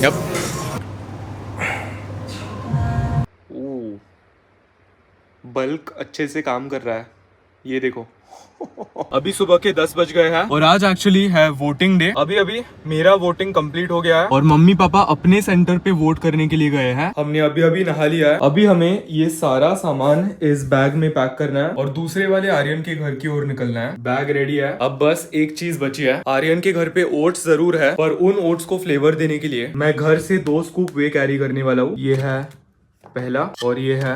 Yup. Bulk अच्छे से काम कर रहा है, ये देखो। अभी सुबह के 10 बज गए हैं और आज एक्चुअली है वोटिंग डे। अभी मेरा वोटिंग कंप्लीट हो गया है और मम्मी पापा अपने सेंटर पे वोट करने के लिए गए हैं। हमने अभी नहा लिया है। अभी हमें ये सारा सामान इस बैग में पैक करना है और दूसरे वाले आर्यन के घर की ओर निकलना है। बैग रेडी है, अब बस एक चीज बची है। आर्यन के घर पे ओट्स जरूर है, पर उन ओट्स को फ्लेवर देने के लिए मैं घर से 2 स्कूप वे कैरी करने वाला हूँ। ये है पहला और ये है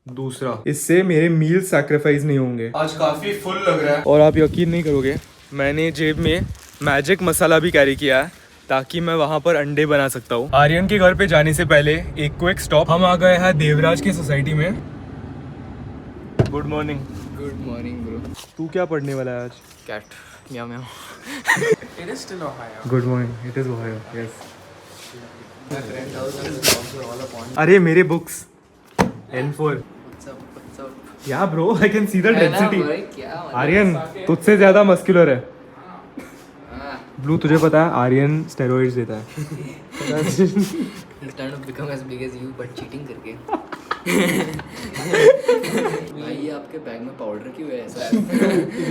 दूसरा। इससे मेरे मील सैक्रिफाइस नहीं होंगे। आज काफी फुल लग रहा है और आप यकीन नहीं करोगे, मैंने जेब में मैजिक मसाला भी कैरी किया है ताकि मैं वहां पर अंडे बना सकता हूँ। आर्यन के घर पे जाने से पहले एक क्विक स्टॉप। हम आ गए हैं देवराज की सोसाइटी में। Good morning. Good morning bro. तू क्या पढ़ने वाला है आज? Cat meow meow. It is still Ohio. Good morning. It is Ohio. Yes. My friend house and his dogs are all up on. अरे मेरे books N4। What's up? What's up? या bro, I can see the है ना density. भाई, क्या मतलब? आर्यन तुझसे ज्यादा मस्कुलर है। हाँ. ब्लू, तुझे पता है आर्यन स्टेरॉइड्स देता है। He's trying to become as big as you but cheating करके. भाई ये आपके बैग में पाउडर क्यों है ऐसा?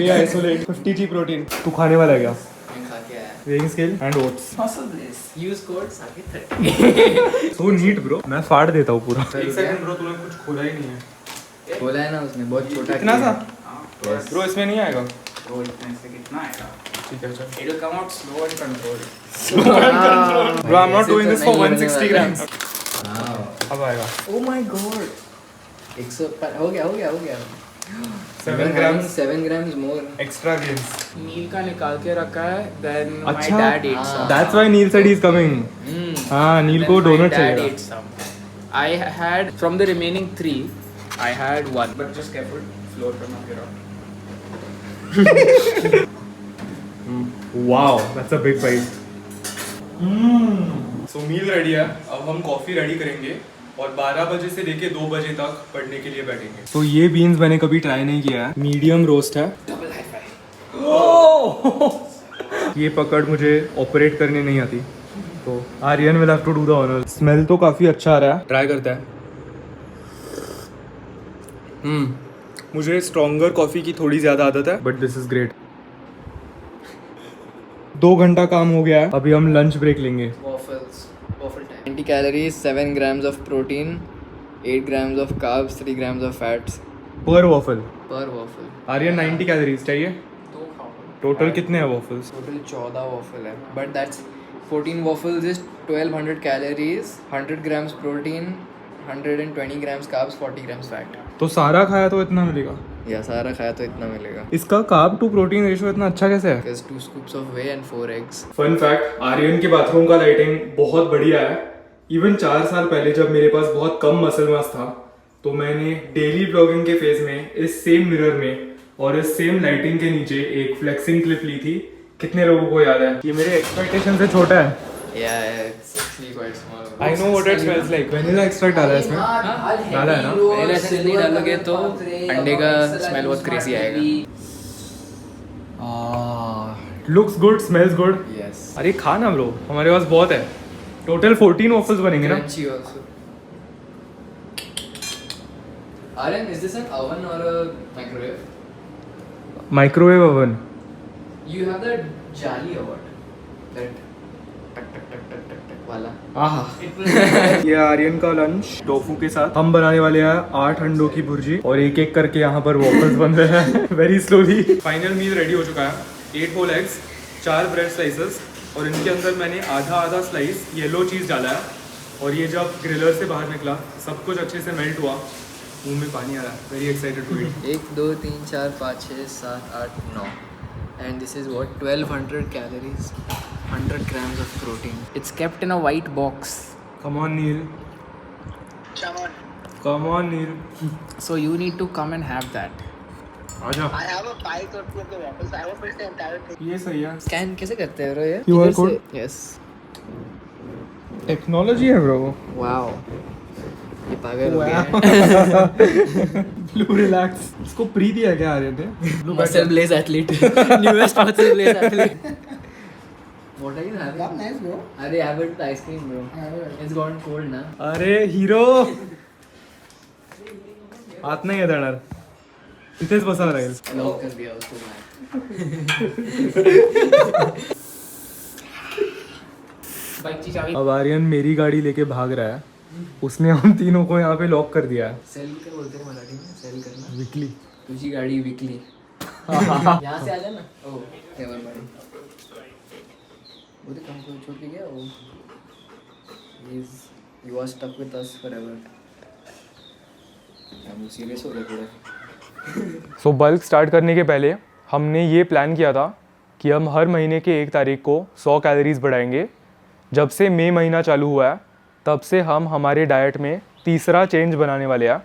ये आइसोलेट 50g प्रोटीन। तू खाने वाला है क्या? मैं खा के आया. Weighing scale and oats. Muscle this. Use code SAKE30. So neat bro, मैं फाड़ देता हूँ पूरा। एक सेकंड ब्रो, तूने कुछ खोला ही नहीं है। बोला है ना उसने, बहुत छोटा. इतना सा Yes. ब्रो, इसमें नहीं आएगा। रोल इतने से कितना आएगा? ठीक है चल। It will come out slow and controlled. Bro, I am not doing this for 160 grams. हाँ. अब आएगा Oh my god. 100 हो गया. 7 grams 7 grams more. Extra gains. नील का निकाल के रखा है. Then my अच्छा, dad ate some. That's why Neel said he is coming. हाँ, नील को Then my डोनट dad चाहिए। ate some. I had from the remaining 3. I had 1. But just careful, floor पे मत गिराओ. Wow, that's a big bite. So meal ready है, अब हम coffee ready करेंगे और 12 बजे से लेके 2 बजे तक पढ़ने के लिए बैठेंगे। तो ये बीन्स मैंने कभी ट्राई नहीं किया है। मीडियम रोस्ट है। Double high five. ये पकड़ मुझे ऑपरेट करने नहीं आती, तो Aryan will have to do the honour. Smell तो काफी अच्छा आ रहा है, ट्राई करता है। मुझे स्ट्रॉन्गर कॉफी की थोड़ी ज्यादा आदत है, बट दिस इज ग्रेट। 2 घंटा काम हो गया है, अभी हम लंच ब्रेक लेंगे। Waffle time. 20 calories, 7 grams of protein, 8 grams of carbs, 3 grams of fats पर waffle. per waffle. Aryan 90 calories चाहिए। दो खाओ. टोटल कितने हैं वॉफल्स? Total 14 waffle है. But that's 14 waffles is 1200 calories, 100 grams protein, 120 grams carbs, 40 grams fat. तो सारा खाया तो इतना मिलेगा? या सारा खाया तो इतना मिलेगा. इसका कार्ब टू प्रोटीन रेशियो इतना अच्छा कैसे है? Because 2 scoops of whey and 4 eggs. Fun fact, Aryan के बाथरूम का लाइटिंग बहुत बढ़िया है। इवन 4 साल पहले जब मेरे पास बहुत कम मसल मास था, तो मैंने डेली ब्लॉगिंग के फेज में इस सेम मिरर में और इस सेम लाइटिंग के नीचे एक फ्लेक्सिंग क्लिप ली थी। कितने लोगों को याद है? ये मेरे एक्सपेक्टेशन से छोटा है। Yeah, it's actually quite small. I know what it smells like. Vanilla extract डाला है इसमें? डाला है ना? Vanilla essence नहीं डालोगे तो अंडे का स्मेल बहुत क्रेजी आएगा. Looks good, smells good. Yes. अरे खा ना ब्रो, हमारे पास बहुत है। टोटल 14 वॉफल्स बनेंगे ना? Crunchy also. Aryan, is this an oven or a microwave? Microwave oven. You have that jali or what? That टक वाला. आहा। ये आर्यन का लंच टोफू के साथ। हम बनाने वाले हैं 8 अंडों की भुर्जी और एक एक करके यहाँ पर वॉफल्स बन रहे हैं very slowly. Final meal ready हो चुका है। 8 होल एग्स, 4 ब्रेड स्लाइसेस और इनके अंदर मैंने आधा स्लाइस येलो चीज़ डाला है। और ये जब ग्रिलर से बाहर निकला, सब कुछ अच्छे से मेल्ट हुआ, मुंह में पानी आ रहा है। Very excited to it. 1 2 3 4 5 6 7 8 9 and this is what 1200 calories, 100 grams of protein. It's kept in a white box. Come on Neel, come on Neel, So you need to come and have that. आजा। I have a 5 or 2 of the waffles. I won't miss the entire thing. ये सही है। Scan कैसे करते हैं bro ये? QR इधर से- code? Yes. टेक्नोलॉजी है ब्रो। Wow. ये पागल हो गया है. Blue relax. इसको प्री दिया क्या आ रहे थे? Muscle Blaze athlete. Newest Muscle Blaze athlete. What are you having? Not nice, bro. अरे have it with ice cream, bro. It's gotten cold ना. अरे हिरो आत नाही येणार तिथेच बसावं लागेल. लॉक कर दिया उसको मैं. बाइक की चाबी अब आर्यन मेरी गाड़ी लेके भाग रहा है. उसने हम तीनों को यहाँ पे लॉक कर दिया है. सेल कर बोलते हैं मराठी में. सेल करना. वीकली. तुझी गाड़ी वीकली. यहाँ से आ जाना. ओह नेवर माइंड. वो तो कम को छोड़ के गया वो. You are stuck with us forever. हम सीरियस हो गए पूरे. सो बल्क स्टार्ट करने के पहले हमने ये प्लान किया था कि हम हर महीने के 1 तारीख को 100 कैलोरीज बढ़ाएंगे. जब से मई महीना चालू हुआ है तब से हम हमारे डाइट में तीसरा चेंज बनाने वाले हैं.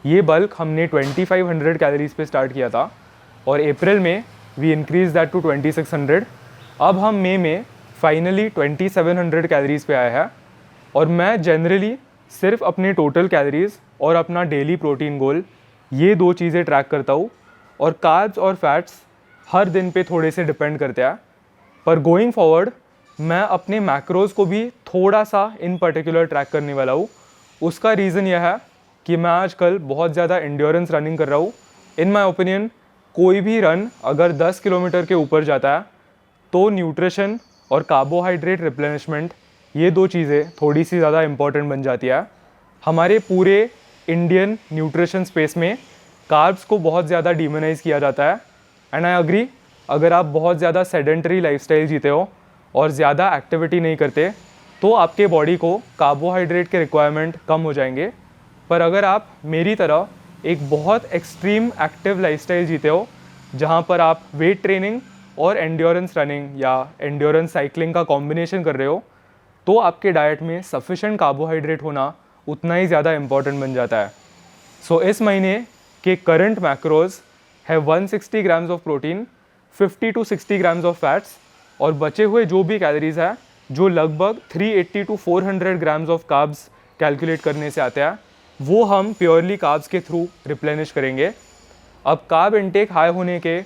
ये बल्क हमने 2500 कैलोरीज पे स्टार्ट किया था और अप्रैल में वी इंक्रीज दैट टू 2600. अब हम मई में फाइनली 2700 कैलोरीज पे आए हैं और मैं जनरली सिर्फ अपने टोटल कैलोरीज और अपना डेली प्रोटीन गोल ये 2 चीज़ें ट्रैक करता हूँ और कार्ब्स और फैट्स हर दिन पे थोड़े से डिपेंड करते हैं. पर गोइंग फॉरवर्ड मैं अपने मैक्रोज को भी थोड़ा सा इन पर्टिकुलर ट्रैक करने वाला हूँ. उसका रीज़न यह है कि मैं आजकल बहुत ज़्यादा एंड्योरेंस रनिंग कर रहा हूँ. इन माय ओपिनियन कोई भी रन अगर 10 किलोमीटर के ऊपर जाता है तो न्यूट्रिशन और कार्बोहाइड्रेट रिप्लेनिशमेंट ये 2 चीज़ें थोड़ी सी ज़्यादा इम्पॉर्टेंट बन जाती है. हमारे पूरे इंडियन न्यूट्रिशन स्पेस में कार्ब्स को बहुत ज़्यादा डिमोनाइज किया जाता है. एंड आई अग्री, अगर आप बहुत ज़्यादा सेडेंटरी लाइफस्टाइल जीते हो और ज़्यादा एक्टिविटी नहीं करते तो आपके बॉडी को कार्बोहाइड्रेट के रिक्वायरमेंट कम हो जाएंगे. पर अगर आप मेरी तरह एक बहुत एक्सट्रीम एक्टिव लाइफस्टाइल जीते हो जहाँ पर आप वेट ट्रेनिंग और एंड्योरेंस रनिंग या एंड्योरेंस साइकिलिंग का कॉम्बिनेशन कर रहे हो तो आपके डाइट में सफिशेंट कार्बोहाइड्रेट होना उतना ही ज़्यादा इम्पॉर्टेंट बन जाता है. सो इस महीने के करंट मैक्रोज है 160 grams of protein, 50 to 60 grams of fats और बचे हुए जो भी कैलोरीज है जो लगभग 380 to 400 grams of carbs calculate करने से आते हैं वो हम प्योरली कार्ब्स के थ्रू रिप्लेनिश करेंगे. अब कार्ब इनटेक हाई होने के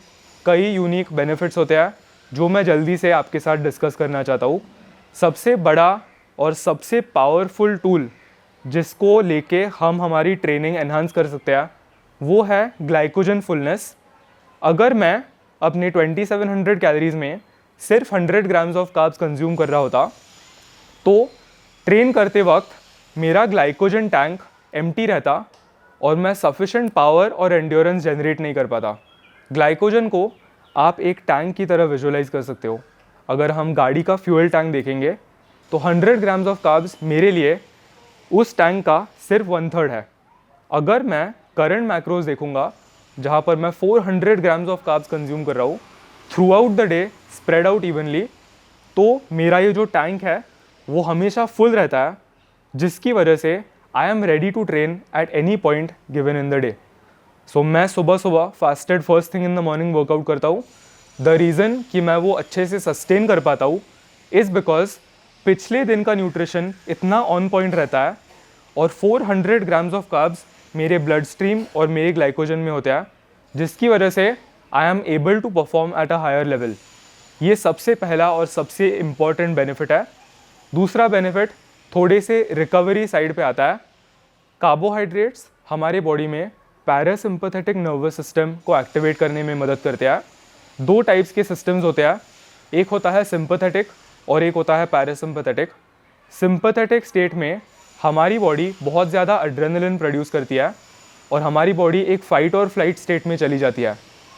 कई यूनिक बेनिफिट्स होते हैं जो मैं जल्दी से आपके साथ डिस्कस करना चाहता हूँ. सबसे बड़ा और सबसे पावरफुल टूल जिसको लेके हम हमारी ट्रेनिंग एनहांस कर सकते हैं वो है ग्लाइकोजन फुलनेस. अगर मैं अपने 2700 कैलोरीज में सिर्फ 100 ग्राम्स ऑफ कार्ब्स कंज्यूम कर रहा होता तो ट्रेन करते वक्त मेरा ग्लाइकोजन टैंक एम्प्टी रहता और मैं सफिशेंट पावर और एंड्योरेंस जनरेट नहीं कर पाता. ग्लाइकोजन को आप एक टैंक की तरह विजुअलाइज कर सकते हो. अगर हम गाड़ी का फ्यूल टैंक देखेंगे तो 100 ग्राम्स ऑफ कार्ब्स मेरे लिए उस टैंक का सिर्फ 1/3 है. अगर मैं करंट मैक्रोज देखूंगा जहाँ पर मैं 400 ग्राम्स ऑफ कार्ब्स कंज्यूम कर रहा हूँ through out the day spread out evenly तो मेरा ये जो टैंक है वो हमेशा फुल रहता है जिसकी वजह से I am ready to train at any point given in the day. So मैं सुबह सुबह fasted first thing in the morning workout करता हूँ. द रीज़न कि मैं वो अच्छे से सस्टेन कर पाता हूँ इज़ बिकॉज पिछले दिन का न्यूट्रिशन इतना ऑन पॉइंट रहता है और 400 ग्राम्स ऑफ कार्ब्स मेरे ब्लड स्ट्रीम और मेरे ग्लाइकोजन में होता है जिसकी वजह से I am able to perform at a higher level. ये सबसे पहला और सबसे इम्पॉर्टेंट बेनिफिट है. दूसरा बेनिफिट थोड़े से रिकवरी साइड पे आता है. कार्बोहाइड्रेट्स हमारे बॉडी में पैरासिम्पैथेटिक नर्वस सिस्टम को एक्टिवेट करने में मदद करते हैं. 2 टाइप्स के सिस्टम्स होते हैं, एक होता है सिंपैथेटिक और एक होता है पैरासिम्पैथेटिक. सिंपैथेटिक स्टेट में हमारी बॉडी बहुत ज़्यादा एड्रेनलिन प्रोड्यूस करती है और हमारी बॉडी एक फाइट और फ्लाइट स्टेट में चली जाती है.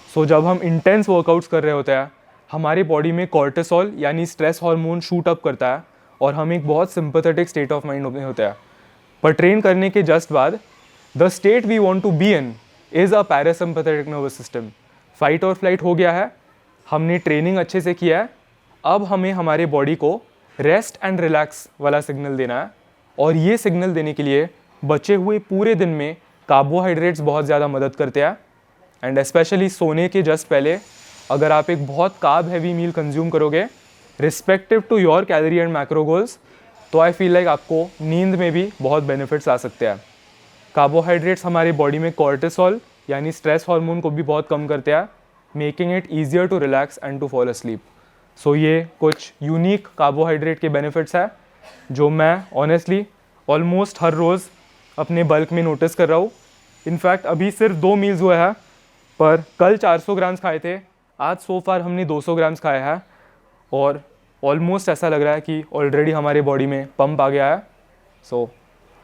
सो जब हम इंटेंस वर्कआउट्स कर रहे होते हैं हमारी बॉडी में कॉर्टिसोल यानी स्ट्रेस हार्मोन शूट अप करता है और हम एक बहुत सिंपैथेटिक स्टेट ऑफ माइंड में होते हैं. पर ट्रेन करने के जस्ट बाद the state we want to be in is a parasympathetic nervous system. Fight और फ्लाइट हो गया है, हमने ट्रेनिंग अच्छे से किया है, अब हमें हमारे बॉडी को रेस्ट एंड रिलैक्स वाला सिग्नल देना है और ये सिग्नल देने के लिए बचे हुए पूरे दिन में कार्बोहाइड्रेट्स बहुत ज़्यादा मदद करते हैं. एंड स्पेशली सोने के जस्ट पहले अगर आप एक बहुत कार्ब हैवी मील कंज्यूम करोगे respective to your calorie and macro goals तो आई फील लाइक आपको नींद में भी बहुत बेनिफिट्स आ सकते हैं. कार्बोहाइड्रेट्स हमारी बॉडी में कॉर्टिसोल यानी स्ट्रेस हार्मोन को भी बहुत कम करते हैं, making it easier to relax and to fall asleep. So ये कुछ यूनिक कार्बोहाइड्रेट के बेनिफिट्स है जो मैं ऑनेस्टली ऑलमोस्ट हर रोज़ अपने बल्क में नोटिस कर रहा हूँ। इनफैक्ट अभी सिर्फ 2 मील्स हुए हैं, पर कल 400 ग्राम्स खाए थे, आज सो फार हमने 200 ग्राम्स खाया है और ऑलमोस्ट ऐसा लग रहा है कि ऑलरेडी हमारे बॉडी में पंप आ गया है। सो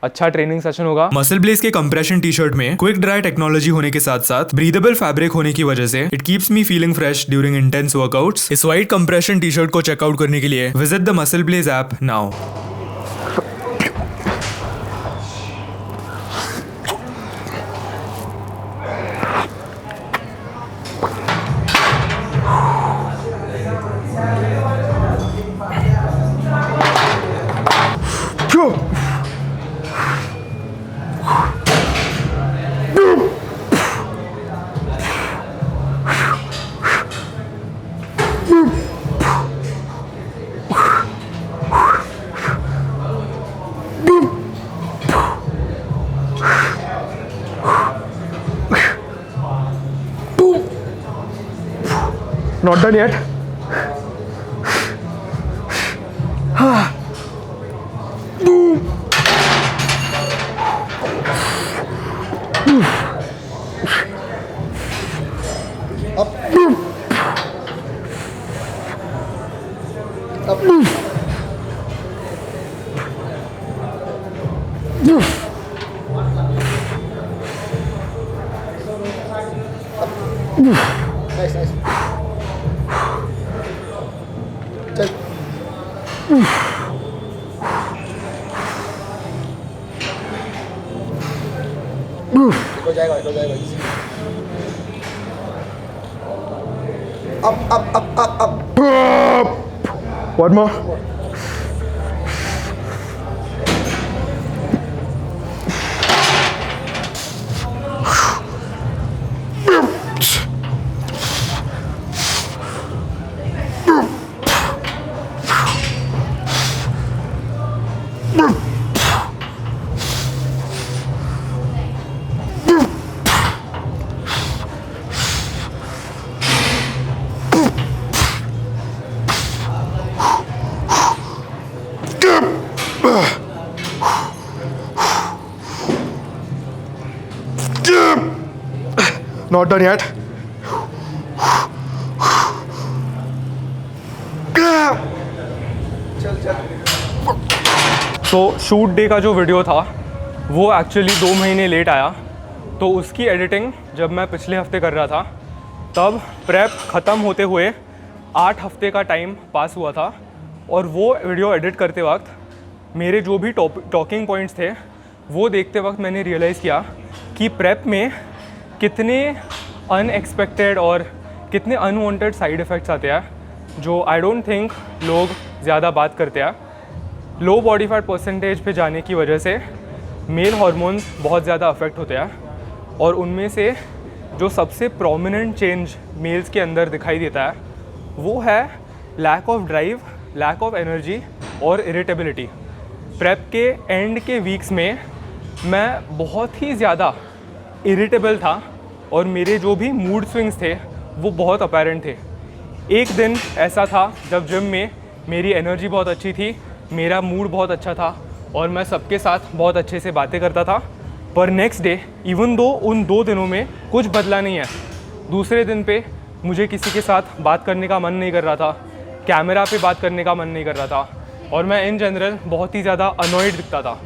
अच्छा ट्रेनिंग सेशन होगा। मसल ब्लेज के कंप्रेशन टी शर्ट में क्विक ड्राई टेक्नोलॉजी होने के साथ साथ ब्रीदेबल फैब्रिक होने की वजह से it keeps me feeling fresh during intense workouts. इस वाइट कंप्रेशन टी शर्ट को चेकआउट करने के लिए visit the muscle blaze app now. Not done yet. Nice, nice. चल। हो जाएगा, हो जाएगा। up. One more. Not done yet. तो शूट डे का जो वीडियो था वो एक्चुअली 2 महीने लेट आया, तो उसकी एडिटिंग जब मैं पिछले हफ्ते कर रहा था तब प्रेप ख़त्म होते हुए 8 हफ्ते का टाइम पास हुआ था। और वो वीडियो एडिट करते वक्त मेरे जो भी टॉकिंग पॉइंट्स थे वो देखते वक्त मैंने रियलाइज़ किया कि प्रेप में कितने अनएक्सपेक्टेड और कितने अनवांटेड साइड इफ़ेक्ट्स आते हैं जो आई डोंट थिंक लोग ज़्यादा बात करते हैं। लो बॉडी फैट परसेंटेज पे जाने की वजह से मेल हार्मोन्स बहुत ज़्यादा अफेक्ट होते हैं और उनमें से जो सबसे प्रोमिनेंट चेंज मेल्स के अंदर दिखाई देता है वो है lack of drive, lack of energy और इरिटेबिलिटी। प्रेप के एंड के वीक्स में मैं बहुत ही ज़्यादा इरिटेबल था और मेरे जो भी मूड स्विंग्स थे वो बहुत अपेरेंट थे। एक दिन ऐसा था जब जिम में मेरी एनर्जी बहुत अच्छी थी, मेरा मूड बहुत अच्छा था और मैं सबके साथ बहुत अच्छे से बातें करता था। पर नेक्स्ट डे इवन दो उन 2 दिनों में कुछ बदला नहीं है, दूसरे दिन पे मुझे किसी के साथ बात करने का मन नहीं कर रहा था, कैमरा पे बात करने का मन नहीं कर रहा था और मैं इन जनरल बहुत ही ज़्यादा अनॉयड दिखता था।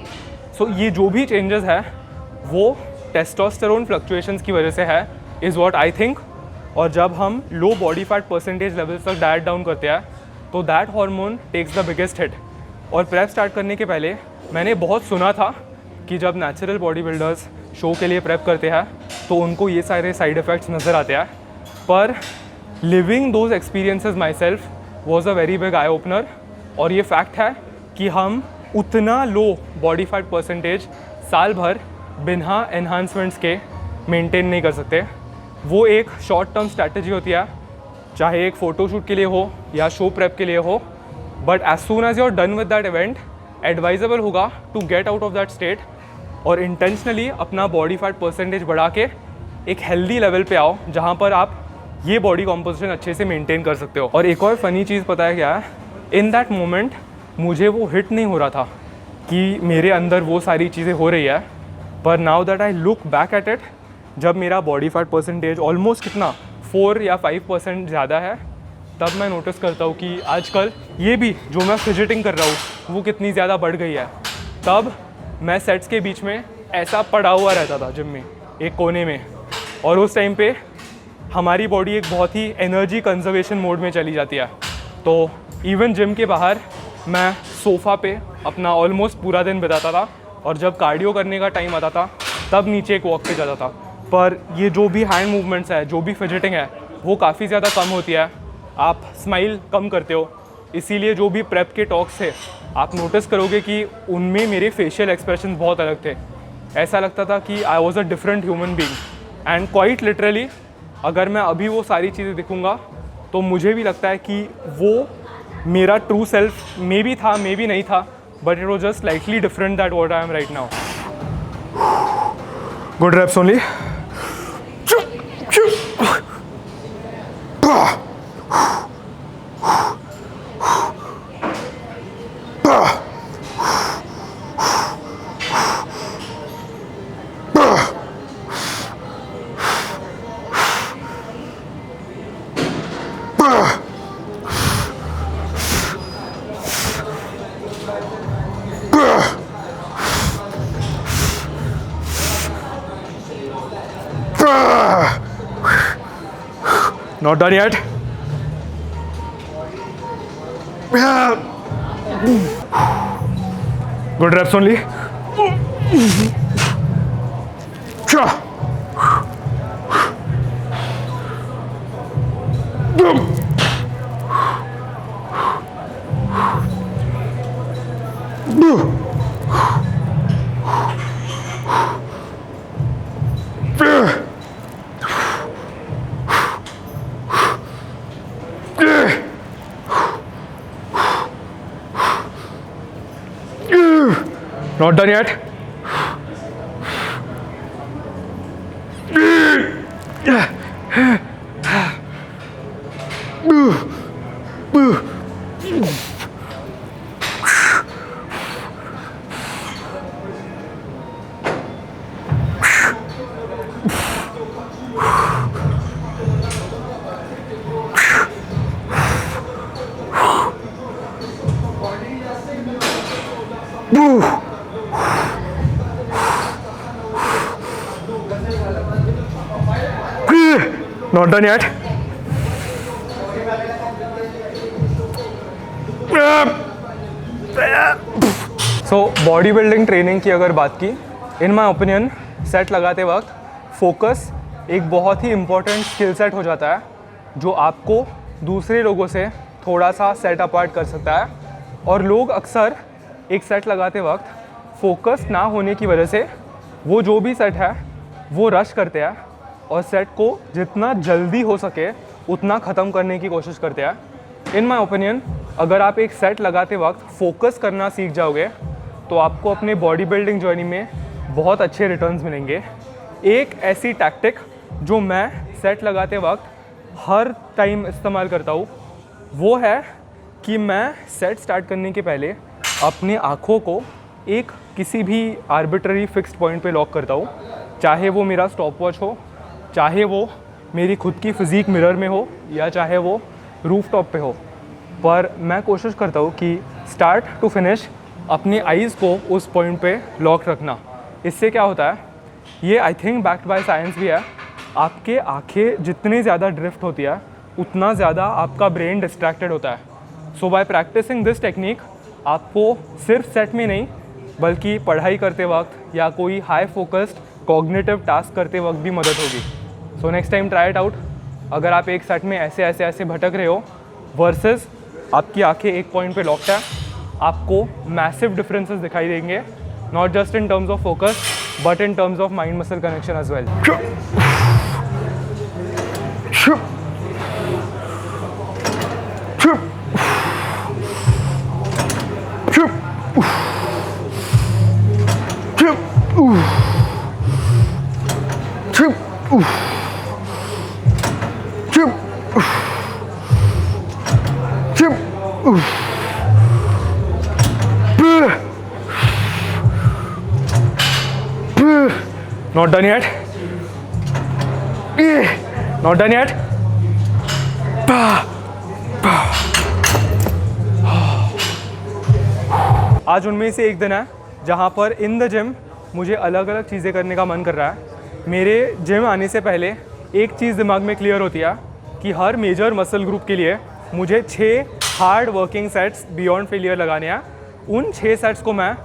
सो ये जो भी चेंजेस है वो टेस्टोस्टेरोन फ्लक्चुएशंस की वजह से है, इज़ व्हाट आई थिंक। और जब हम low body fat percentage levels तक डाइट डाउन करते हैं तो that hormone takes the biggest hit. और प्रेप स्टार्ट करने के पहले मैंने बहुत सुना था कि जब नेचुरल बॉडी बिल्डर्स शो के लिए प्रेप करते हैं तो उनको ये सारे साइड इफ़ेक्ट्स नज़र आते हैं, पर living those experiences my self was a very big eye opener. और ये फैक्ट है कि हम उतना लो बॉडी फैट परसेंटेज साल भर बिना एनहांसमेंट्स के मेंटेन नहीं कर सकते। वो एक शॉर्ट टर्म स्ट्रैटेजी होती है, चाहे एक फ़ोटोशूट के लिए हो या शो प्रेप के लिए हो, but as soon as you are done with that event advisable होगा to get out of that state और इंटेंशनली अपना बॉडी फैट परसेंटेज बढ़ा के एक हेल्दी लेवल पे आओ जहाँ पर आप ये बॉडी कॉम्पोजिशन अच्छे से मेंटेन कर सकते हो। और एक और फ़नी चीज़ पता है क्या है, इन दैट मोमेंट मुझे वो हिट नहीं हो रहा था कि मेरे अंदर वो सारी चीज़ें हो रही है, पर now that I look back at it, जब मेरा बॉडी फैट परसेंटेज ऑलमोस्ट कितना 4 या 5% ज़्यादा है, तब मैं नोटिस करता हूँ कि आजकल ये भी जो मैं फिजिटिंग कर रहा हूँ वो कितनी ज़्यादा बढ़ गई है। तब मैं सेट्स के बीच में ऐसा पड़ा हुआ रहता था जिम में एक कोने में, और उस टाइम पे हमारी बॉडी एक बहुत ही एनर्जी कंजर्वेशन मोड में चली जाती है। तो इवन जिम के बाहर मैं सोफ़ा पे अपना ऑलमोस्ट पूरा दिन बिताता था, और जब कार्डियो करने का टाइम आता था तब नीचे एक वॉक पे जाता था। पर ये जो भी हैंड मूवमेंट्स है, जो भी फिजिटिंग है, वो काफ़ी ज़्यादा कम होती है। आप स्माइल कम करते हो, इसीलिए जो भी प्रेप के टॉक्स थे आप नोटिस करोगे कि उनमें मेरे फेशियल एक्सप्रेशन बहुत अलग थे। ऐसा लगता था कि I was a different human being. And quite literally अगर मैं अभी वो सारी चीज़ें दिखूँगा तो मुझे भी लगता है कि वो मेरा ट्रू सेल्फ मे बी था, मे बी नहीं था, but it was just slightly different that what I am right now. Good reps only. Not done yet. Good reps only. Not done yet. Not done yet. So body building training की अगर बात की, इन my opinion set लगाते वक्त focus एक बहुत ही important skill set हो जाता है, जो आपको दूसरे लोगों से थोड़ा सा सेट अपार्ट कर सकता है। और लोग अक्सर एक सेट लगाते वक्त फोकस ना होने की वजह से वो जो भी सेट है वो रश करते हैं और सेट को जितना जल्दी हो सके उतना ख़त्म करने की कोशिश करते हैं। इन माई ओपिनियन अगर आप एक सेट लगाते वक्त फोकस करना सीख जाओगे तो आपको अपने बॉडी बिल्डिंग जर्नी में बहुत अच्छे रिटर्न्स मिलेंगे। एक ऐसी टैक्टिक जो मैं सेट लगाते वक्त हर टाइम इस्तेमाल करता हूँ वो है कि मैं सेट स्टार्ट करने के पहले अपनी आँखों को एक किसी भी आर्बिट्ररी फिक्स्ड पॉइंट पे लॉक करता हूँ, चाहे वो मेरा स्टॉप वॉच हो, चाहे वो मेरी खुद की फिज़ीक मिरर में हो, या चाहे वो रूफ टॉप पे हो। पर मैं कोशिश करता हूँ कि स्टार्ट टू फिनिश अपनी आइज़ को उस पॉइंट पे लॉक रखना। इससे क्या होता है, ये I think backed by science भी है, आपके आँखें जितनी ज़्यादा ड्रिफ्ट होती है उतना ज़्यादा आपका ब्रेन डिस्ट्रैक्टेड होता है। सो बाय प्रैक्टिसिंग दिस टेक्निक आपको सिर्फ सेट में नहीं बल्कि पढ़ाई करते वक्त या कोई हाई फोकस्ड कॉग्निटिव टास्क करते वक्त भी मदद होगी। So next time try it out. अगर आप एक सेट में ऐसे भटक रहे हो वर्सेस आपकी आंखें एक पॉइंट पे लॉक्ड है, आपको मैसिव डिफरेंसेस दिखाई देंगे, not just in terms of focus but in terms of mind muscle connection as well. Not done yet. Not done yet. आज उनमें से एक दिन है जहाँ पर इन द जिम मुझे अलग अलग चीज़ें करने का मन कर रहा है। मेरे जिम आने से पहले एक चीज़ दिमाग में क्लियर होती है कि हर मेजर मसल ग्रुप के लिए मुझे 6 hard working sets beyond failure लगाने हैं। उन 6 सेट्स को मैं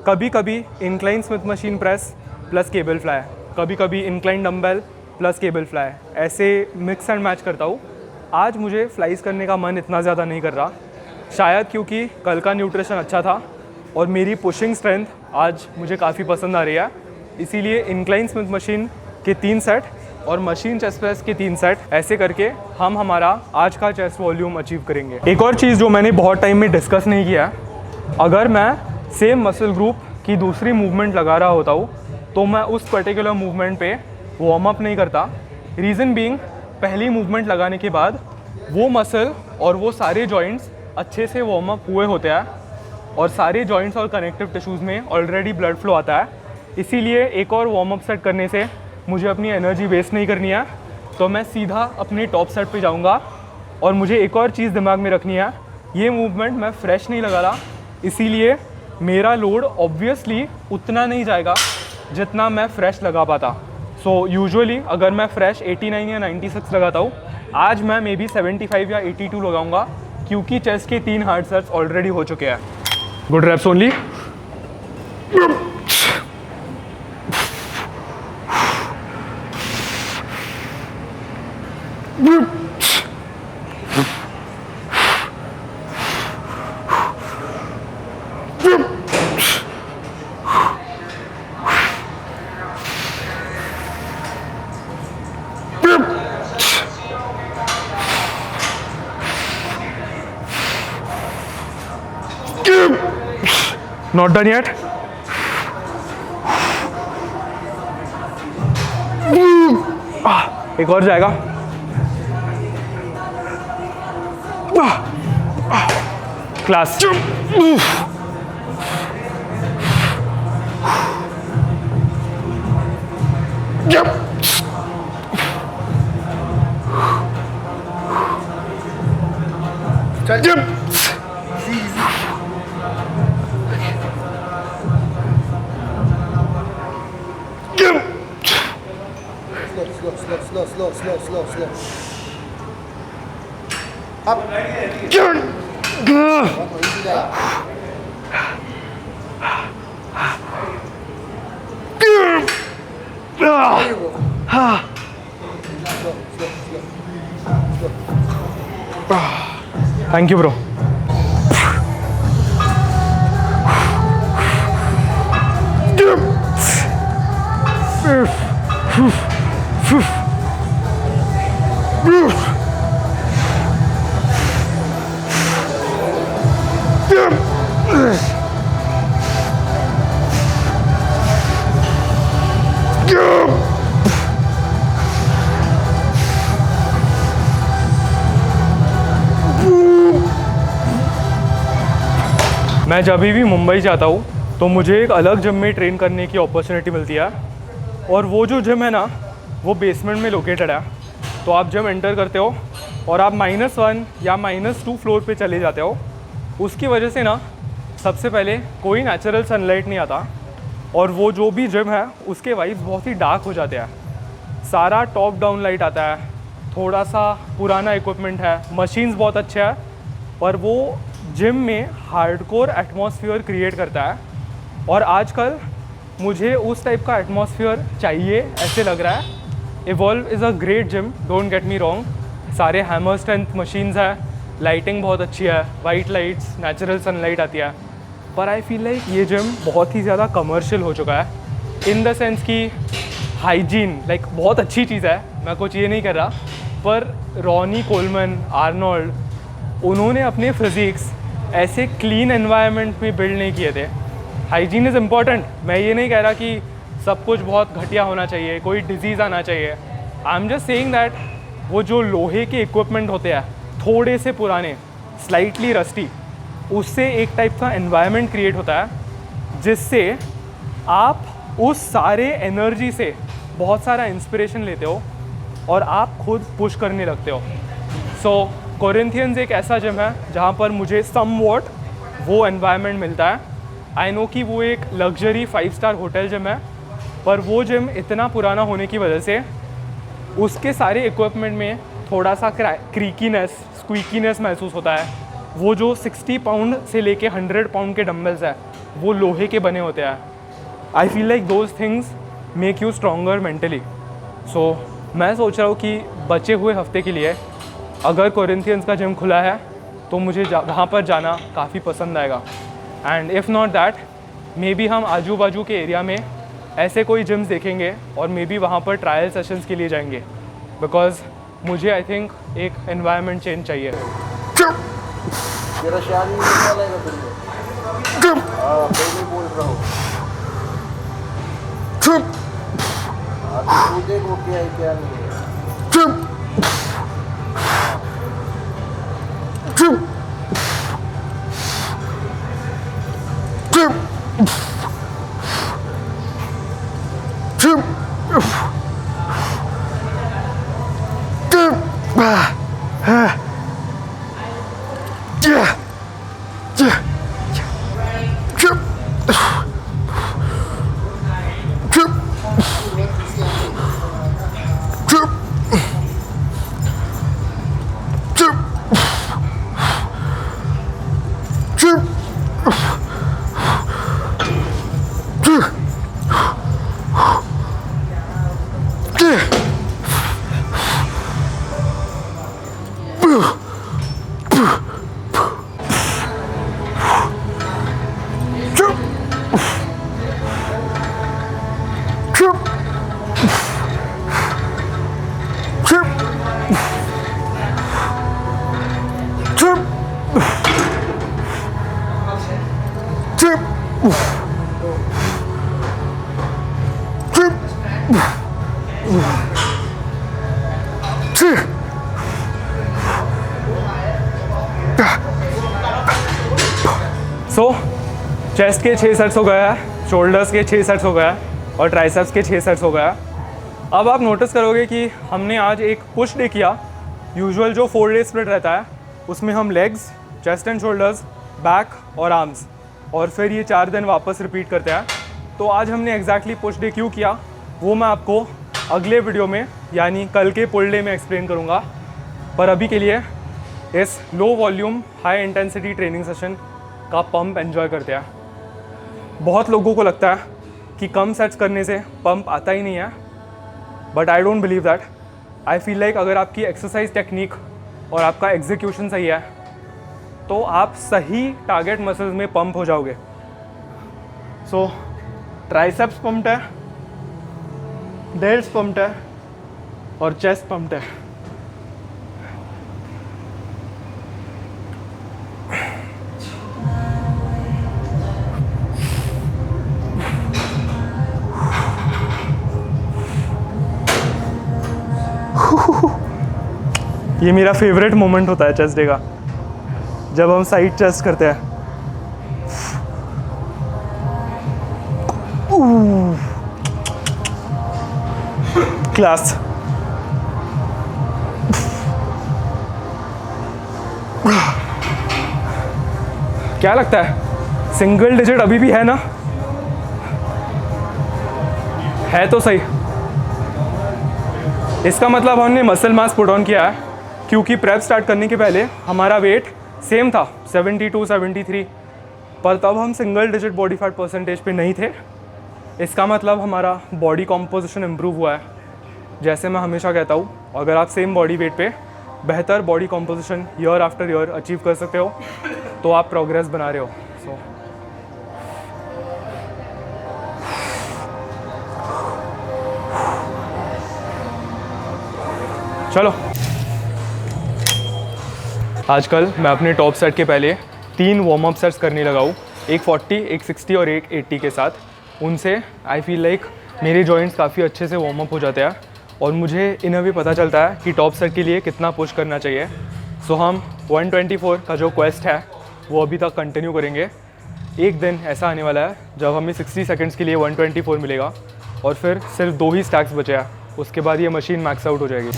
कभी कभी incline Smith machine press plus cable fly, कभी कभी incline dumbbell plus cable fly, ऐसे मिक्स एंड मैच करता हूँ। आज मुझे फ्लाइज करने का मन इतना ज़्यादा नहीं कर रहा, शायद क्योंकि कल का न्यूट्रिशन अच्छा था और मेरी पुशिंग स्ट्रेंथ आज मुझे काफ़ी पसंद आ रही है। इसीलिए इंक्लाइन स्मिथ मशीन के 3 सेट और मशीन चेस्ट प्रेस के 3 सेट, ऐसे करके हम हमारा आज का चेस्ट वॉल्यूम अचीव करेंगे। एक और चीज़ जो मैंने बहुत टाइम में डिस्कस नहीं किया है, अगर मैं सेम मसल ग्रुप की दूसरी मूवमेंट लगा रहा होता हूँ तो मैं उस पर्टिकुलर मूवमेंट पे वार्म अप नहीं करता। रीज़न बीइंग, पहली मूवमेंट लगाने के बाद वो मसल और वो सारे जॉइंट्स अच्छे से वार्म अप हुए होते हैं और सारे जॉइंट्स और कनेक्टिव टिश्यूज़ में ऑलरेडी ब्लड फ्लो आता है। इसीलिए एक और वार्म अप सेट करने से मुझे अपनी एनर्जी वेस्ट नहीं करनी है, तो मैं सीधा अपने टॉप सेट पे जाऊंगा। और मुझे एक और चीज़ दिमाग में रखनी है, ये मूवमेंट मैं फ्रेश नहीं लगा रहा, इसीलिए मेरा लोड ऑब्वियसली उतना नहीं जाएगा जितना मैं फ्रेश लगा पाता। सो यूजुअली अगर मैं फ्रेश 89 या 96 लगाता हूँ, आज मैं मे बी 75 या 82 लगाऊंगा, क्योंकि चेस्ट के 3 हार्ड सेट्स ऑलरेडी हो चुके हैं। Good reps only. Not done yet. एक और जाएगा। क्लास। चल slow. Up. Easy guy. There you go. Slow. Thank you, bro. मैं जब भी मुंबई जाता हूँ तो मुझे एक अलग जिम में ट्रेन करने की अपॉर्चुनिटी मिलती है, और वो जो जिम है ना, वो बेसमेंट में लोकेटेड है। तो आप जिम एंटर करते हो और आप -1 या -2 फ्लोर पे चले जाते हो। उसकी वजह से ना सबसे पहले कोई नेचुरल सनलाइट नहीं आता, और वो जो भी जिम है उसके वाइब्स बहुत ही डार्क हो जाते हैं। सारा टॉप डाउन लाइट आता है, थोड़ा सा पुराना इक्विपमेंट है, मशीन्स बहुत अच्छे हैं, पर वो जिम में हार्डकोर एटमॉस्फेयर क्रिएट करता है। और आजकल मुझे उस टाइप का एटमॉस्फेयर चाहिए, ऐसे लग रहा है। Evolve is a great gym, don't get me wrong, सारे हैमर स्ट्रेंथ मशीन्स है, लाइटिंग बहुत अच्छी है, वाइट लाइट्स, नेचुरल सनलाइट आती है, पर आई फील लाइक ये जिम बहुत ही ज़्यादा कमर्शियल हो चुका है। इन द सेंस कि हाइजीन लाइक बहुत अच्छी चीज़ है, मैं कुछ ये नहीं कर रहा, पर रॉनी कोलमन, आर्नोल्ड, उन्होंने अपने फिजिक्स ऐसे क्लीन एनवायरनमेंट में बिल्ड नहीं किए थे। हाइजीन इज़ इम्पॉर्टेंट, मैं ये नहीं कह रहा कि सब कुछ बहुत घटिया होना चाहिए, कोई डिजीज़ आना चाहिए। I am just saying that वो जो लोहे के इक्विपमेंट होते हैं, थोड़े से पुराने, स्लाइटली रस्टी, उससे एक टाइप का एनवायरनमेंट क्रिएट होता है जिससे आप उस सारे एनर्जी से बहुत सारा इंस्पिरेशन लेते हो और आप खुद पुश करने लगते हो। सो कोरिंथियंस एक ऐसा जिम है जहाँ पर मुझे समवॉट वो एनवायरनमेंट मिलता है। आई नो कि वो एक लग्जरी 5 स्टार होटल जिम है, पर वो जिम इतना पुराना होने की वजह से उसके सारे इक्विपमेंट में थोड़ा सा क्रीकीनेस, स्क्वीकीनेस महसूस होता है। वो जो 60 पाउंड से लेके 100 पाउंड के डम्बल्स है वो लोहे के बने होते हैं। I feel like those things make you stronger mentally. So मैं सोच रहा हूँ कि बचे हुए हफ्ते के लिए अगर कोरिंथियंस का जिम खुला है तो मुझे वहाँ पर जाना काफ़ी पसंद आएगा। And if not that, may be हम आजू बाजू के एरिया में ऐसे कोई जिम्स देखेंगे और मे बी वहाँ पर ट्रायल सेशंस के लिए जाएंगे, बिकॉज मुझे आई थिंक एक एनवायरनमेंट चेंज चाहिए। मेरा शायद नहीं निकलेगा तुमको। हाँ, पहले बोल रहा हूँ। तू देख वो क्या है क्या नहीं है। सो चेस्ट के 6 सेट्स हो गया है, शोल्डर्स के 6 सेट्स हो गया है और ट्राइसेप्स के 6 सेट्स हो गया है। अब आप नोटिस करोगे कि हमने आज एक पुश डे किया। यूजुअल जो 4 डे स्प्लिट रहता है उसमें हम legs, chest and shoulders, back और आर्म्स, और फिर ये 4 दिन वापस रिपीट करते हैं। तो आज हमने एग्जैक्टली पुश डे क्यों किया वो मैं आपको अगले वीडियो में यानी कल के पुल डे में एक्सप्लेन करूँगा। पर अभी के लिए इस low volume high intensity training session का पंप एंजॉय करते हैं। बहुत लोगों को लगता है कि कम सेट्स करने से पंप आता ही नहीं है, but I don't believe that. I feel like अगर आपकी एक्सरसाइज टेक्निक और आपका एग्जीक्यूशन सही है तो आप सही टारगेट मसल्स में पंप हो जाओगे। सो ट्राइसेप्स पंप्ड है, डेल्स पंप्ड है और चेस्ट पंप्ड है। ये मेरा फेवरेट मोमेंट होता है चेस्ट डे का, जब हम साइड चेस्ट करते हैं। क्लास। क्या लगता है सिंगल डिजिट अभी भी है ना? है तो सही। इसका मतलब हमने मसल मास पुट ऑन किया है, क्योंकि प्रेप स्टार्ट करने के पहले हमारा वेट सेम था 72 73, पर तब हम single digit body fat percentage पे नहीं थे। इसका मतलब हमारा बॉडी कॉम्पोजिशन इम्प्रूव हुआ है। जैसे मैं हमेशा कहता हूँ, अगर आप सेम बॉडी वेट पे बेहतर body composition year after year achieve कर सकते हो तो आप प्रोग्रेस बना रहे हो। सो चलो, आजकल मैं अपने टॉप सेट के पहले 3 वार्म अप सेट्स करने लगा हूँ, एक 40, एक 60 और एक 80 के साथ। उनसे आई फील लाइक मेरे जॉइंट्स काफ़ी अच्छे से वार्म अप हो जाते हैं और मुझे इन्हें भी पता चलता है कि टॉप सेट के लिए कितना पुश करना चाहिए। सो हम 124 का जो क्वेस्ट है वो अभी तक कंटिन्यू करेंगे। एक दिन ऐसा आने वाला है जब हमें 60 सेकंड्स के लिए 124 मिलेगा और फिर सिर्फ 2 ही स्टैक्स बचे हैं, उसके बाद ये मशीन मैक्स आउट हो जाएगी।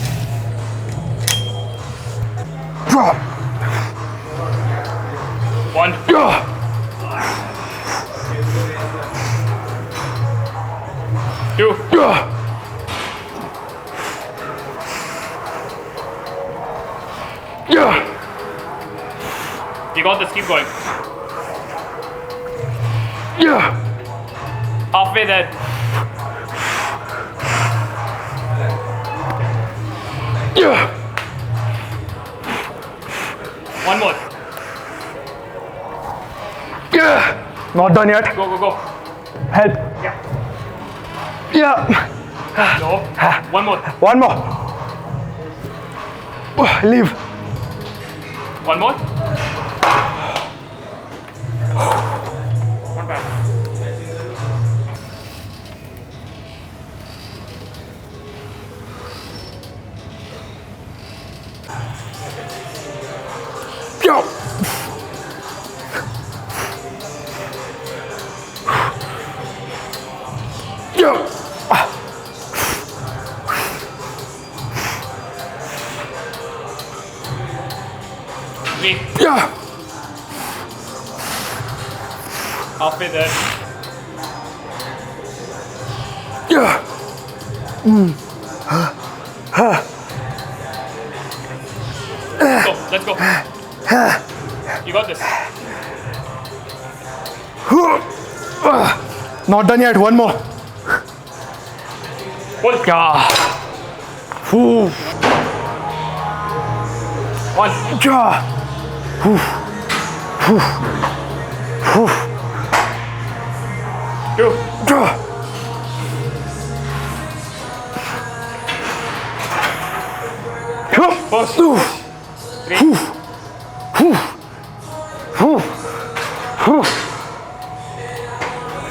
You got this, keep going. Halfway there. One more. Not done yet. Go, go, go. Help. Yeah. No. One more. One more. Leave. One more. Not bad. Three. Halfway there. Go, let's go. You got this. Not done yet. One more. Pull. Yeah. Whew. One. Yeah. Two. Yeah. First. Three.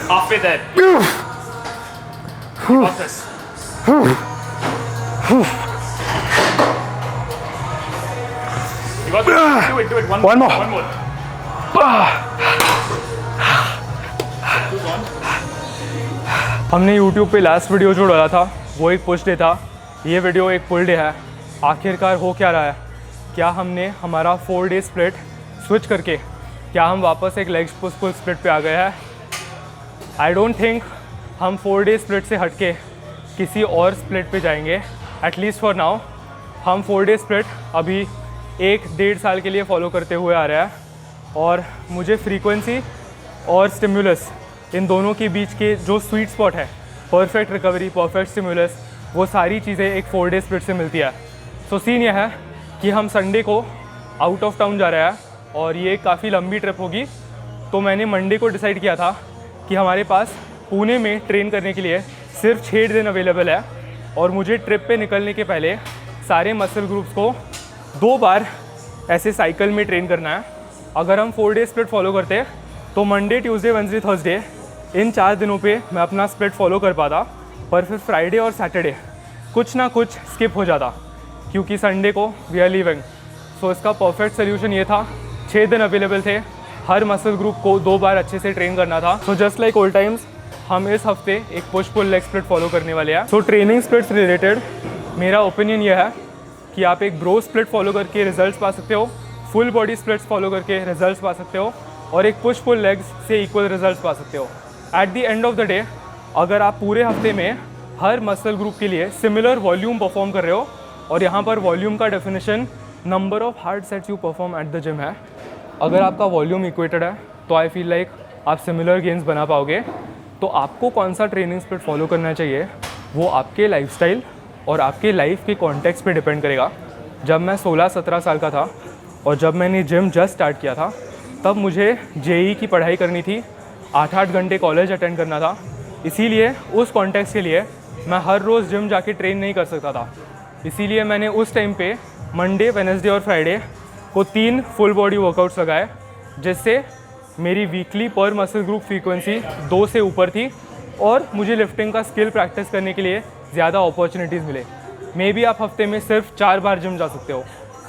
Halfway there. You got this. You got this. Do it. One more. One more. हमने YouTube पे last video जो डाला था वो एक push day था, ये video एक पुल डे है। आखिरकार हो क्या रहा है? क्या हमने हमारा 4 डे स्प्लिट स्विच करके क्या हम वापस एक लेग पुश पुल स्प्लिट पे आ गए हैं? आई डोंट थिंक हम 4 डे स्प्लिट से हटके किसी और स्प्लिट पे जाएंगे, एटलीस्ट फॉर नाउ। हम 4 डे स्प्लिट अभी 1-1.5 साल के लिए फॉलो करते हुए आ रहा है और मुझे फ्रीक्वेंसी और स्टिमुलस इन दोनों के बीच के जो स्वीट स्पॉट है, परफेक्ट रिकवरी, परफेक्ट स्टिमुलस, वो सारी चीज़ें एक 4 डे स्प्लिट से मिलती है। सो सीन यह है कि हम संडे को आउट ऑफ टाउन जा रहे हैं और ये काफ़ी लंबी ट्रिप होगी। तो मैंने मंडे को डिसाइड किया था कि हमारे पास पुणे में ट्रेन करने के लिए सिर्फ 6 दिन अवेलेबल है और मुझे ट्रिप पे निकलने के पहले सारे मसल ग्रुप्स को 2 बार ऐसे साइकिल में ट्रेन करना है। अगर हम 4 डे स्प्लिट फॉलो करते तो मंडे, ट्यूसडे, वेडनेसडे, थर्सडे इन 4 दिनों पे मैं अपना स्प्लिट फॉलो कर पाता, पर फिर फ्राइडे और सैटरडे कुछ ना कुछ स्किप हो जाता क्योंकि संडे को वी आर लीविंग। सो इसका परफेक्ट सोल्यूशन ये था, 6 दिन अवेलेबल थे, हर मसल ग्रुप को 2 बार अच्छे से ट्रेन करना था। So just like old times हम इस हफ्ते एक push pull leg split follow करने वाले हैं। सो ट्रेनिंग स्प्लिट से रिलेटेड मेरा ओपिनियन यह है कि आप एक ब्रो स्प्लिट फॉलो करके रिजल्ट्स पा सकते हो, फुल बॉडी स्प्लिट्स फॉलो करके रिजल्ट्स पा सकते हो और एक पुश पुल लेग्स से इक्वल रिजल्ट्स पा सकते हो। At the end of the day अगर आप पूरे हफ्ते में हर मसल ग्रुप के लिए सिमिलर वॉल्यूम परफॉर्म कर रहे हो, और यहाँ पर वॉल्यूम का definition number of hard sets you perform at the gym है। अगर आपका वॉल्यूम इक्वेटेड है तो आई फील लाइक आप सिमिलर गेन्स बना पाओगे। तो आपको कौन सा ट्रेनिंग स्प्लिट फॉलो करना चाहिए वो आपके लाइफस्टाइल और आपके लाइफ के कॉन्टेक्स्ट पे डिपेंड करेगा। जब मैं 16-17 साल का था और जब मैंने जिम जस्ट स्टार्ट किया था तब मुझे जेई की पढ़ाई करनी थी, 8-8 घंटे कॉलेज अटेंड करना था, इसीलिए उस कॉन्टेक्स्ट के लिए मैं हर रोज़ जिम जाके ट्रेन नहीं कर सकता था। इसीलिए मैंने उस टाइम पे मंडे, वेडनेसडे और फ्राइडे को 3 फुल बॉडी वर्कआउट्स लगाए, जिससे मेरी वीकली पर मसल ग्रुप फ्रीक्वेंसी 2 से ऊपर थी और मुझे लिफ्टिंग का स्किल प्रैक्टिस करने के लिए ज़्यादा अपॉर्चुनिटीज़ मिले। मे बी आप हफ्ते में सिर्फ 4 बार जिम जा सकते हो।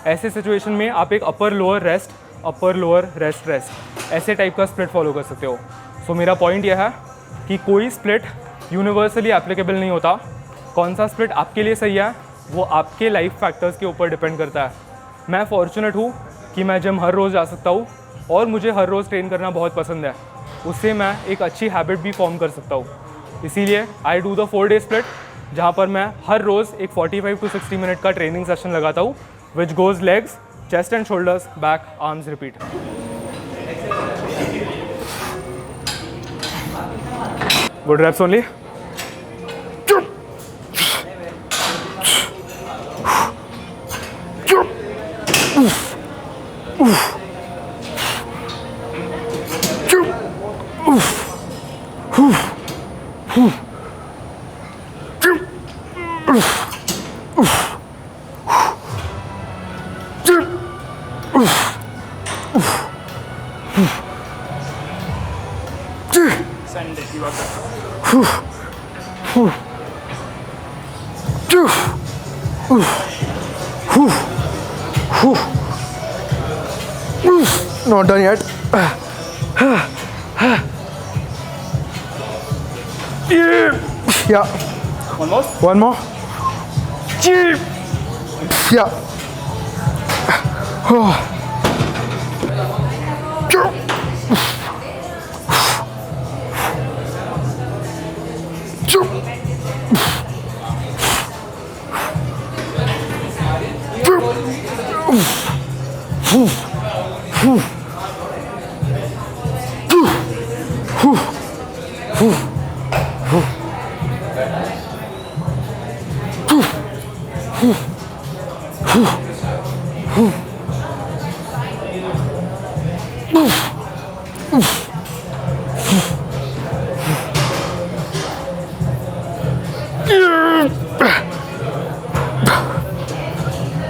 ऐसे सिचुएशन में आप एक upper lower rest upper lower rest rest ऐसे टाइप का स्प्लिट फॉलो कर सकते हो। सो मेरा पॉइंट यह है कि कोई स्प्लिट यूनिवर्सली एप्लीकेबल नहीं होता। कौन सा स्प्लिट आपके लिए सही है वो आपके लाइफ फैक्टर्स के ऊपर डिपेंड करता है। मैं फॉर्चुनेट हूँ कि मैं जिम हर रोज़ जा सकता हूँ और मुझे हर रोज़ ट्रेन करना बहुत पसंद है। उससे मैं एक अच्छी हैबिट भी फॉर्म कर सकता हूँ। इसीलिए I do the 4 day split, जहाँ पर मैं हर रोज़ एक 45 to 60 मिनट का ट्रेनिंग सेशन लगाता हूँ, विच goes legs, chest and shoulders, back, arms, repeat. Good reps only. Send it, you are better. Not done yet. Yeah. One more. One more. Yeah. Oh.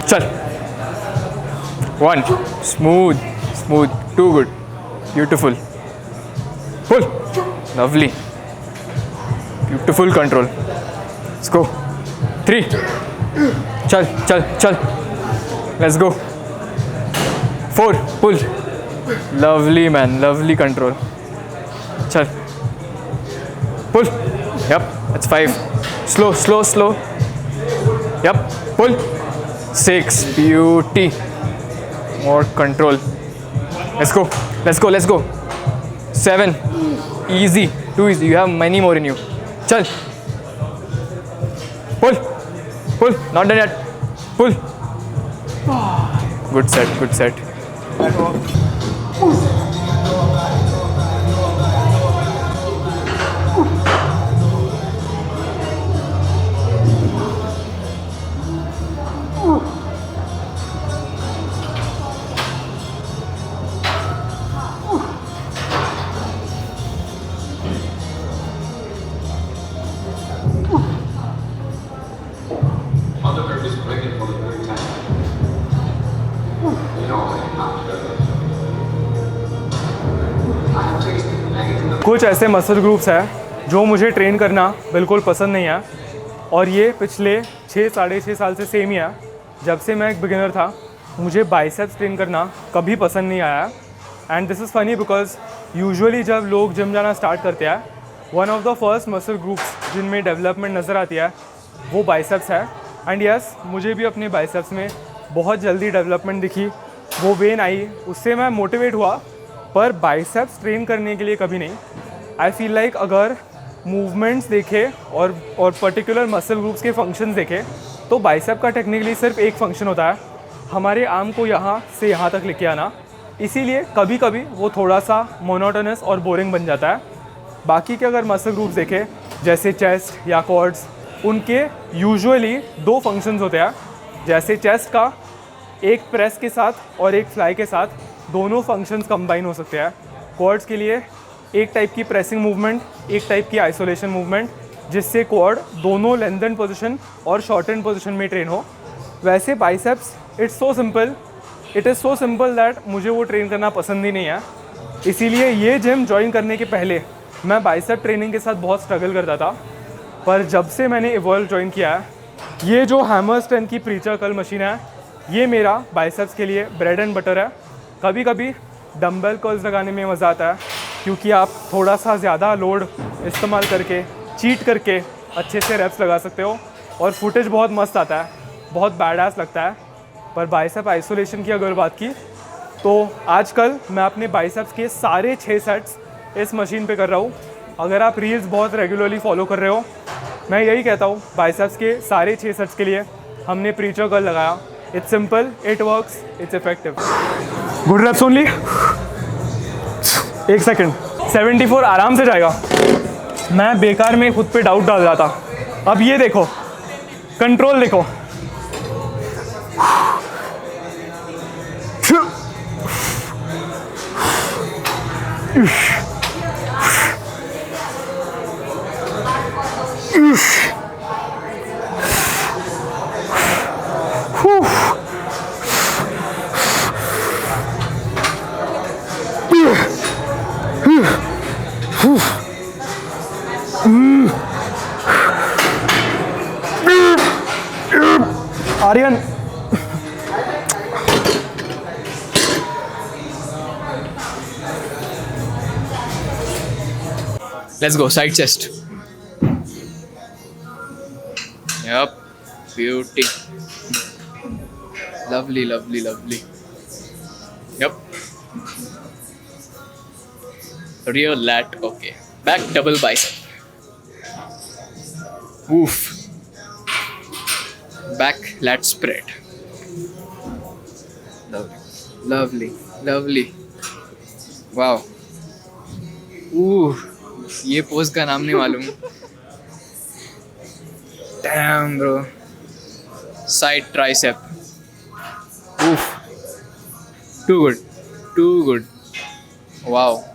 Chal. One. Smooth. Smooth. Too good. Beautiful. Pull. Lovely. Beautiful control. Let's go. 3. Chal. Chal. Chal. Let's go. 4. Pull. Lovely, man. Lovely control. Chal. Pull. Yep. That's 5. Slow. Slow. Slow. Yep. Pull. 6. Beauty. More control. Let's go. Let's go. Let's go. 7. Easy. Too easy. You have many more in you. Chal. Pull. Pull. Not done yet. Pull. Good set. Good set. कुछ ऐसे muscle groups हैं जो मुझे train करना बिल्कुल पसंद नहीं है और ये पिछले 6-6.5 साल से सेम ही है। जब से मैं एक बिगिनर था मुझे बाइसेप्स ट्रेन करना कभी पसंद नहीं आया। And this is funny because usually जब लोग जिम जाना स्टार्ट करते हैं one of the first muscle groups जिनमें डेवलपमेंट नज़र आती है वो बाइसेप्स है। एंड यस, मुझे भी अपने बाइसेप्स में बहुत जल्दी डेवलपमेंट दिखी, वो वेन आई, उससे मैं मोटिवेट हुआ, पर बाइसेप्स ट्रेन करने के लिए कभी नहीं। आई फील लाइक अगर मूवमेंट्स देखे और पर्टिकुलर मसल ग्रुप्स के फंक्शंस देखे तो बाइसेप का टेक्निकली सिर्फ एक फंक्शन होता है, हमारे आर्म को यहाँ से यहाँ तक लेके आना। इसीलिए कभी कभी वो थोड़ा सा मोनोटोनस और बोरिंग बन जाता है। बाकी के अगर मसल ग्रुप्स देखें जैसे चेस्ट या क्वाड्स, उनके यूजुअली 2 फंक्शंस होते हैं। जैसे चेस्ट का एक प्रेस के साथ और एक फ्लाई के साथ दोनों फंक्शंस कंबाइन हो सकते हैं। क्वाड्स के लिए एक टाइप की प्रेसिंग मूवमेंट, एक टाइप की आइसोलेशन मूवमेंट, जिससे क्वाड दोनों लेंथन पोजीशन और शॉर्टन पोजीशन में ट्रेन हो। वैसे biceps it is so simple that मुझे वो ट्रेन करना पसंद ही नहीं है। इसीलिए ये जिम ज्वाइन करने के पहले मैं बाइसेप ट्रेनिंग के साथ बहुत स्ट्रगल करता था, पर जब से मैंने इवॉल्व ज्वाइन किया है, ये जो हैमर स्ट्रेंथ की प्रीचर कर्ल मशीन है ये मेरा बाइसेप्स के लिए ब्रेड एंड बटर है। कभी कभी डंबल कर्ल्स लगाने में मज़ा आता है, क्योंकि आप थोड़ा सा ज़्यादा लोड इस्तेमाल करके चीट करके अच्छे से रेप्स लगा सकते हो और फुटेज बहुत मस्त आता है, बहुत बैडएस लगता है। पर बाइसेप आइसोलेशन की अगर बात की तो आजकल मैं अपने बाइसेप्स के सारे 6 सेट्स इस मशीन पे कर रहा हूँ। अगर आप रील्स बहुत रेगुलरली फॉलो कर रहे हो, मैं यही कहता हूँ, बाइसेप्स के सारे 6 सेट्स के लिए हमने प्रीचर कर्ल लगाया। It's simple, it works, it's effective. Good reps only. 1 second, 74 आराम से जाएगा। मैं बेकार में खुद पे डाउट डाल रहा था, अब ये देखो, कंट्रोल देखो। Aryan, Let's go, side chest. Yep, beauty. Lovely, lovely, lovely. Yep. Rear lat, okay. Back double bicep. Oof. Back lat spread. Lovely, lovely, lovely. Wow. Ooh. ये पोज का नाम नहीं मालूम। Damn bro. Side tricep. Oof. Too good. Too good. Wow.